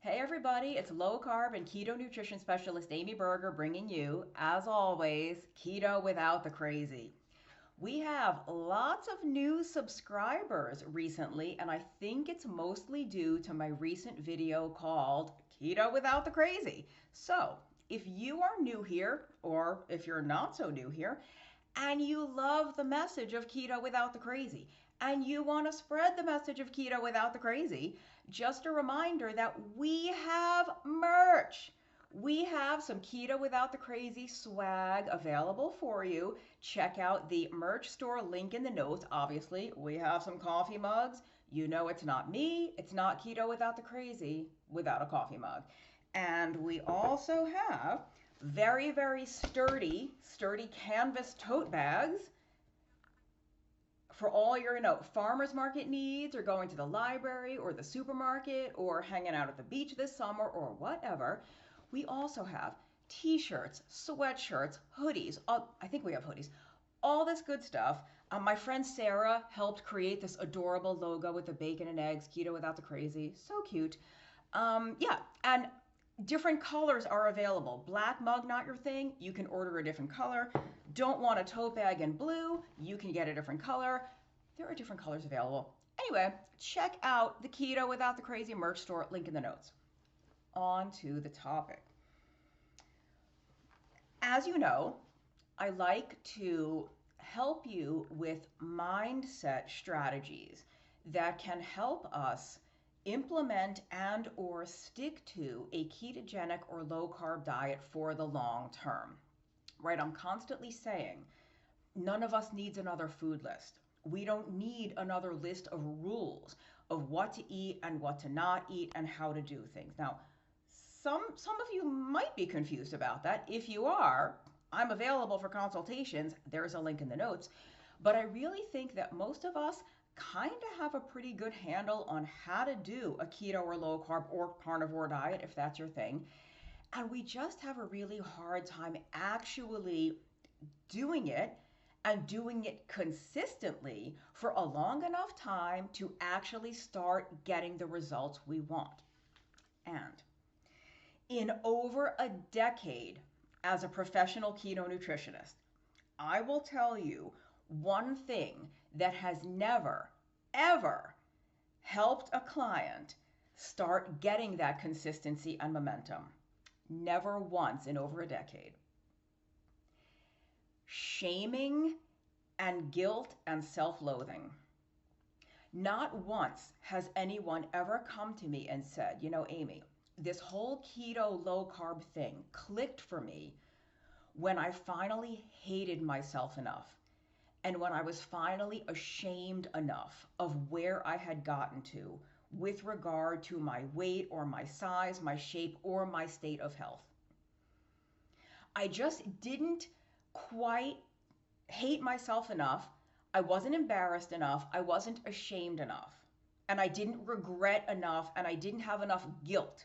Hey everybody, it's low carb and keto nutrition specialist Amy Berger bringing you, as always, keto without the crazy. We have lots of new subscribers recently, and I think it's mostly due to my recent video called Keto Without the Crazy. So, if you are new here, or if you're not so new here, and you love the message of keto without the crazy, and you want to spread the message of keto without the crazy, just a reminder that we have merch. We have some keto without the crazy swag available for you. Check out the merch store link in the notes. Obviously, we have some coffee mugs. You know it's not me, it's not keto without the crazy without a coffee mug. And we also have very, very sturdy canvas tote bags for all your, farmer's market needs or going to the library or the supermarket or hanging out at the beach this summer or whatever. We also have t-shirts, sweatshirts, hoodies. I think we have hoodies. All this good stuff. My friend Sarah helped create this adorable logo with the bacon and eggs, keto without the crazy. So cute. Yeah, and different colors are available. Black mug, not your thing. You can order a different color. Don't want a tote bag in blue. You can get a different color. There are different colors available. Anyway, check out the Keto Without the Crazy merch store, link in the notes. On to the topic. As you know, I like to help you with mindset strategies that can help us implement and or stick to a ketogenic or low carb diet for the long term. Right? I'm constantly saying none of us needs another food list. We don't need another list of rules of what to eat and what to not eat and how to do things. Now, some of you might be confused about that. If you are, I'm available for consultations. There's a link in the notes. But I really think that most of us kind of have a pretty good handle on how to do a keto or low carb or carnivore diet, if that's your thing. And we just have a really hard time actually doing it and doing it consistently for a long enough time to actually start getting the results we want. And in over a decade as a professional keto nutritionist, I will tell you one thing that has never, ever helped a client start getting that consistency and momentum. Never once in over a decade. Shaming and guilt and self-loathing. Not once has anyone ever come to me and said, Amy, this whole keto low carb thing clicked for me when I finally hated myself enough. And when I was finally ashamed enough of where I had gotten to with regard to my weight or my size, my shape, or my state of health. I just didn't quite hate myself enough. I wasn't embarrassed enough. I wasn't ashamed enough. And I didn't regret enough, and I didn't have enough guilt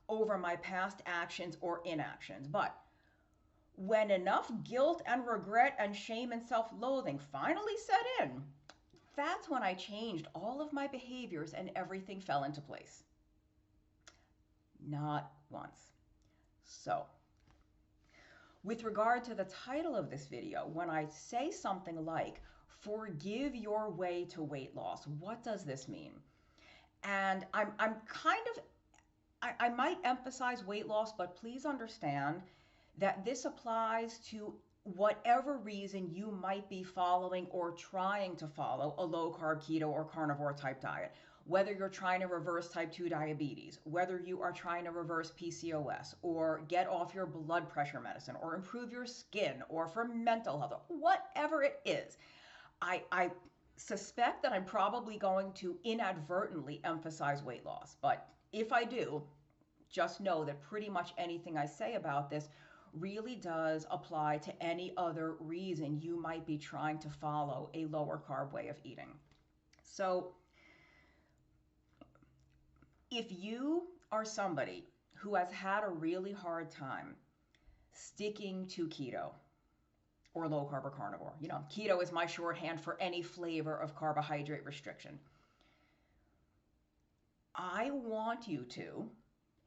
over my past actions or inactions. But when enough guilt and regret and shame and self-loathing finally set in, that's when I changed all of my behaviors and everything fell into place. Not once. So, with regard to the title of this video, when I say something like, forgive your way to weight loss, what does this mean? And I might emphasize weight loss, but please understand that this applies to whatever reason you might be following or trying to follow a low carb, keto, or carnivore type diet. Whether you're trying to reverse type 2 diabetes, whether you are trying to reverse PCOS, or get off your blood pressure medicine, or improve your skin, or for mental health, whatever it is, I suspect that I'm probably going to inadvertently emphasize weight loss. But if I do, just know that pretty much anything I say about this really does apply to any other reason you might be trying to follow a lower carb way of eating. So if you are somebody who has had a really hard time sticking to keto or low carb or carnivore, keto is my shorthand for any flavor of carbohydrate restriction, I want you to,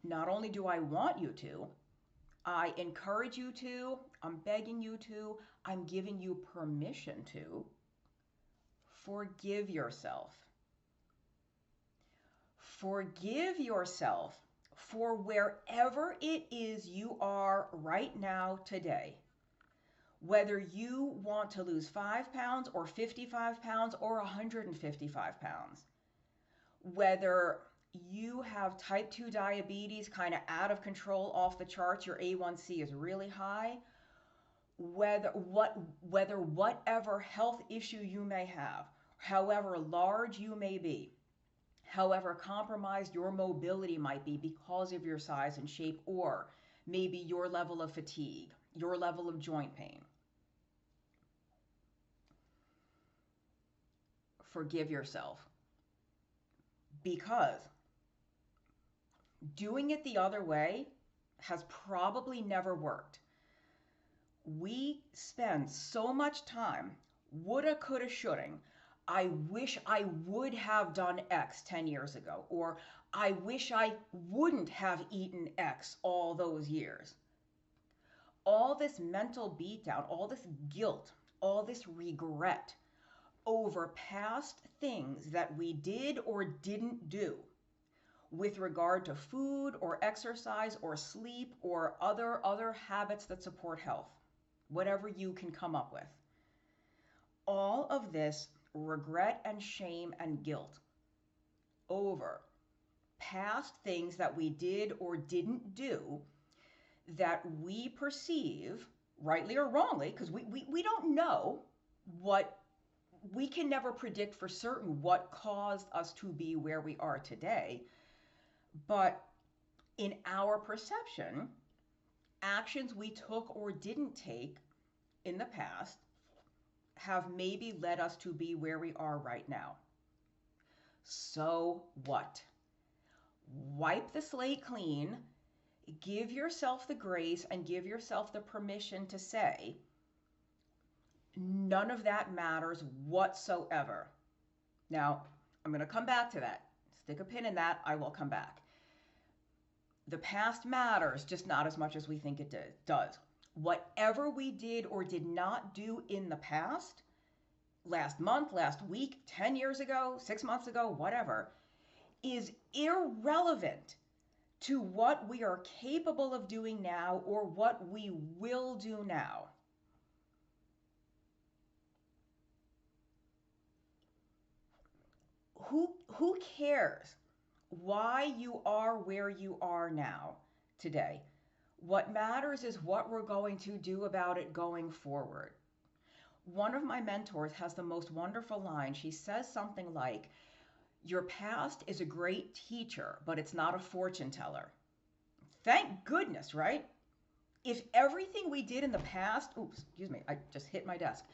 Not only do I want you to, I encourage you to, I'm begging you to, I'm giving you permission to forgive yourself. Forgive yourself for wherever it is you are right now today. Whether you want to lose 5 pounds or 55 pounds or 155 pounds. Whether you have type 2 diabetes kind of out of control, off the charts, your A1C is really high. Whether whatever health issue you may have, however large you may be, however compromised your mobility might be because of your size and shape, or maybe your level of fatigue, your level of joint pain. Forgive yourself, because doing it the other way has probably never worked. We spend so much time woulda, coulda, shoulding. I wish I would have done X 10 years ago, or I wish I wouldn't have eaten X all those years. All this mental beatdown, all this guilt, all this regret over past things that we did or didn't do with regard to food or exercise or sleep or other habits that support health, whatever you can come up with. All of this regret and shame and guilt over past things that we did or didn't do that we perceive, rightly or wrongly, because we don't know what, we can never predict for certain what caused us to be where we are today. But in our perception, actions we took or didn't take in the past have maybe led us to be where we are right now. So what? Wipe the slate clean, give yourself the grace and give yourself the permission to say, none of that matters whatsoever. Now, I'm going to come back to that. Stick a pin in that. I will come back. The past matters, just not as much as we think it does. Whatever we did or did not do in the past, last month, last week, 10 years ago, 6 months ago, whatever, is irrelevant to what we are capable of doing now or what we will do now. Who cares why you are where you are now today? What matters is what we're going to do about it going forward. One of my mentors has the most wonderful line. She says something like, your past is a great teacher, but it's not a fortune teller. Thank goodness, right? If everything we did in the past, oops, excuse me, I just hit my desk,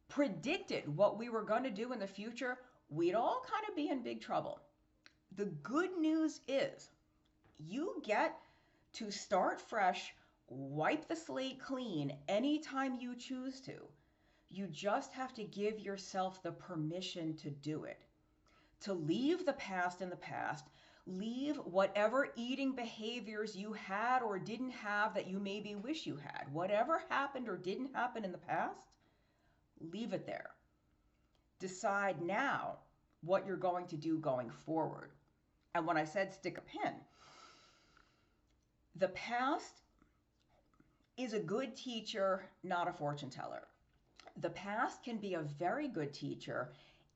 predicted what we were going to do in the future, we'd all kind of be in big trouble. The good news is you get to start fresh, wipe the slate clean anytime you choose to. You just have to give yourself the permission to do it. To leave the past in the past, leave whatever eating behaviors you had or didn't have that you maybe wish you had. Whatever happened or didn't happen in the past, leave it there. Decide now what you're going to do going forward. And when I said stick a pin, the past is a good teacher, not a fortune teller. The past can be a very good teacher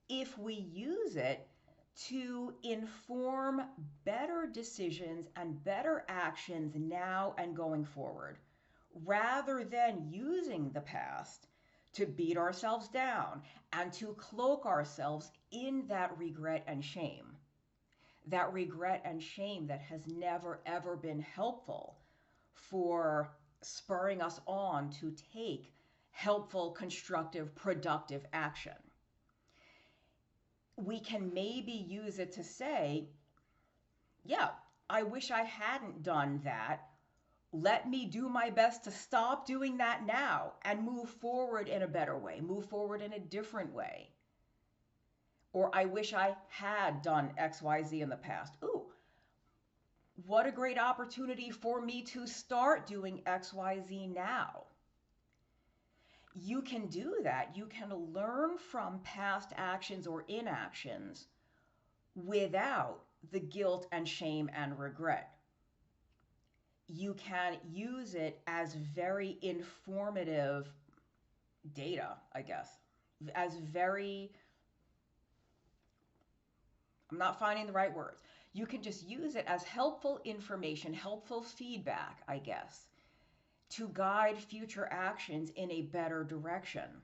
if we use it to inform better decisions and better actions now and going forward, rather than using the past to beat ourselves down and to cloak ourselves in that regret and shame. That regret and shame that has never, ever been helpful for spurring us on to take helpful, constructive, productive action. We can maybe use it to say, yeah, I wish I hadn't done that. Let me do my best to stop doing that now and move forward in a better way, move forward in a different way. Or I wish I had done XYZ in the past. Ooh, What a great opportunity for me to start doing XYZ now. You can do that. You can learn from past actions or inactions without the guilt and shame and regret. You can use it as very informative data, I guess, as very, I'm not finding the right words. You can just use it as helpful information, helpful feedback, I guess, to guide future actions in a better direction.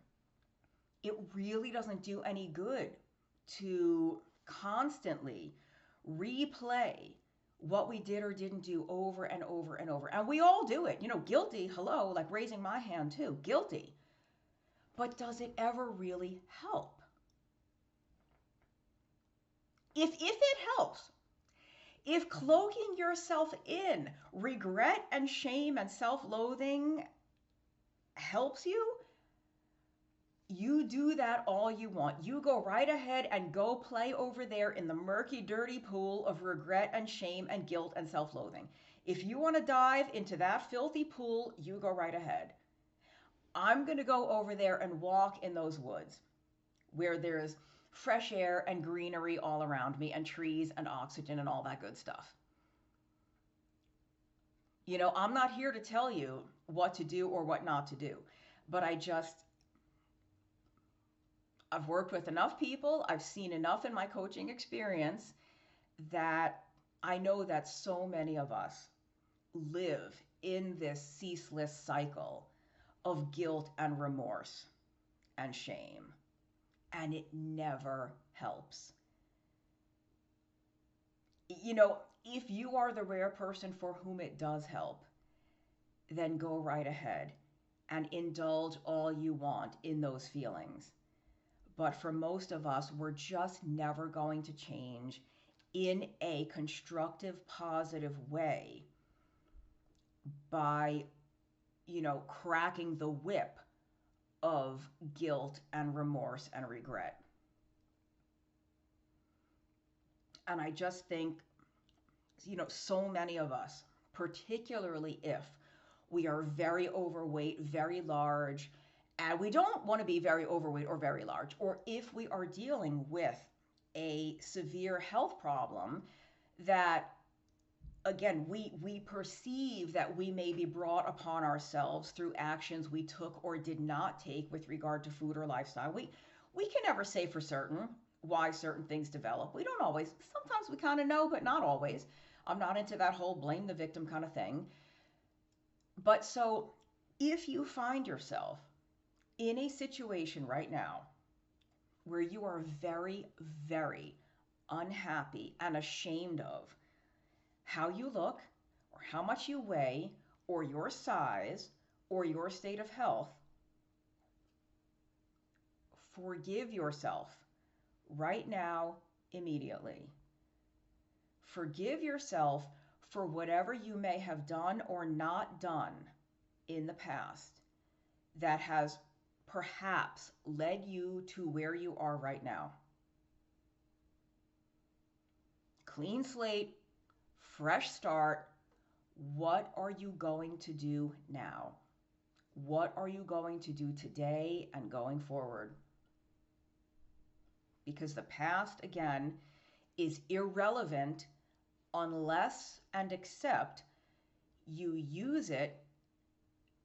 It really doesn't do any good to constantly replay what we did or didn't do over and over and over. And we all do it. Guilty, hello, like raising my hand too, guilty. But does it ever really help? If it helps, if cloaking yourself in regret and shame and self-loathing helps you, you do that all you want. You go right ahead and go play over there in the murky, dirty pool of regret and shame and guilt and self-loathing. If you want to dive into that filthy pool, you go right ahead. I'm going to go over there and walk in those woods where there's fresh air and greenery all around me and trees and oxygen and all that good stuff. I'm not here to tell you what to do or what not to do, but I've worked with enough people, I've seen enough in my coaching experience that I know that so many of us live in this ceaseless cycle of guilt and remorse and shame, and it never helps. If you are the rare person for whom it does help, then go right ahead and indulge all you want in those feelings. But for most of us, we're just never going to change in a constructive, positive way by, cracking the whip of guilt and remorse and regret. And I just think, so many of us, particularly if we are very overweight, very large, and we don't want to be very overweight or very large, or if we are dealing with a severe health problem that, again, we perceive that we may be brought upon ourselves through actions we took or did not take with regard to food or lifestyle. We can never say for certain why certain things develop. We don't always. Sometimes we kind of know, but not always. I'm not into that whole blame the victim kind of thing. But so if you find yourself in a situation right now where you are very, very unhappy and ashamed of how you look or how much you weigh or your size or your state of health, forgive yourself right now, immediately. Forgive yourself for whatever you may have done or not done in the past that has perhaps led you to where you are right now. Clean slate, fresh start. What are you going to do now? What are you going to do today and going forward? Because the past, again, is irrelevant unless and except you use it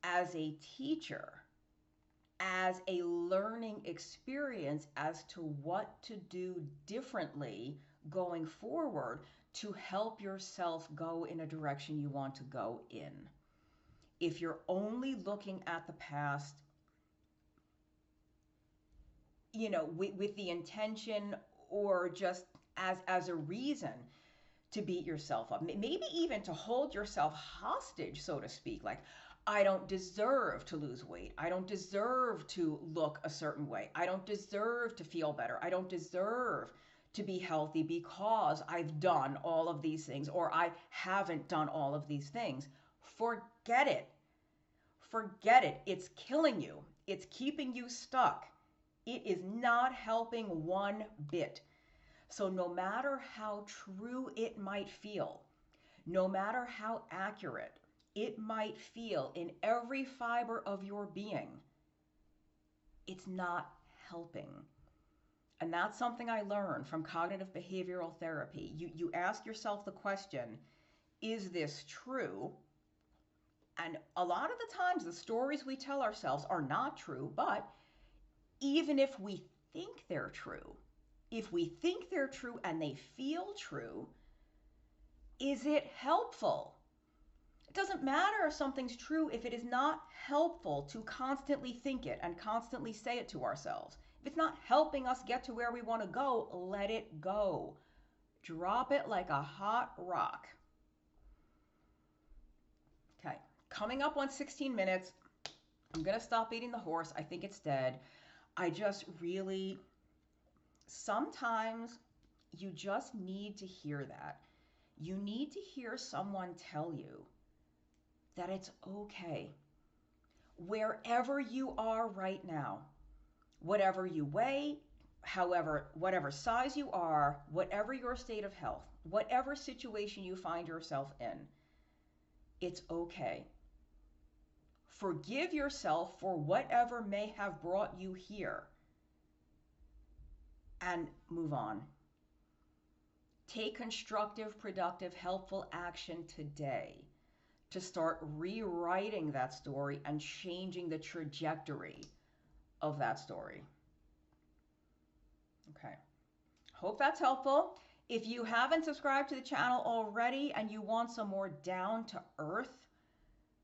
as a teacher, as a learning experience as to what to do differently going forward to help yourself go in a direction you want to go in. If you're only looking at the past, with the intention or just as a reason to beat yourself up, maybe even to hold yourself hostage, so to speak, like, I don't deserve to lose weight. I don't deserve to look a certain way. I don't deserve to feel better. I don't deserve to be healthy because I've done all of these things, or I haven't done all of these things. Forget it. Forget it. It's killing you. It's keeping you stuck. It is not helping one bit. So no matter how true it might feel, no matter how accurate it might feel in every fiber of your being, it's not helping. And that's something I learned from cognitive behavioral therapy. You ask yourself the question, is this true? And a lot of the times the stories we tell ourselves are not true, but even if we think they're true, if we think they're true and they feel true, is it helpful? It doesn't matter if something's true if it is not helpful to constantly think it and constantly say it to ourselves. If it's not helping us get to where we want to go, let it go. Drop it like a hot rock. Okay, coming up on 16 minutes, I'm going to stop beating the horse. I think it's dead. I just really, sometimes you just need to hear that. You need to hear someone tell you that it's okay. Wherever you are right now, whatever you weigh, whatever size you are, whatever your state of health, whatever situation you find yourself in, it's okay. Forgive yourself for whatever may have brought you here and move on. Take constructive, productive, helpful action today to start rewriting that story and changing the trajectory of that story. Okay, hope that's helpful. If you haven't subscribed to the channel already and you want some more down to earth,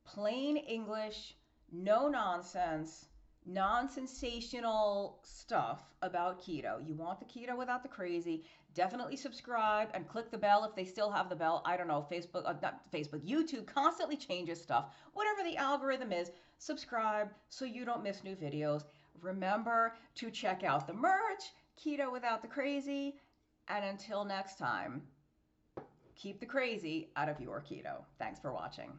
plain English, no nonsense, non-sensational stuff about keto, you want the keto without the crazy, definitely subscribe and click the bell if they still have the bell. I don't know, YouTube constantly changes stuff. Whatever the algorithm is, subscribe so you don't miss new videos. Remember to check out the merch, Keto Without the Crazy. And until next time, keep the crazy out of your keto. Thanks for watching.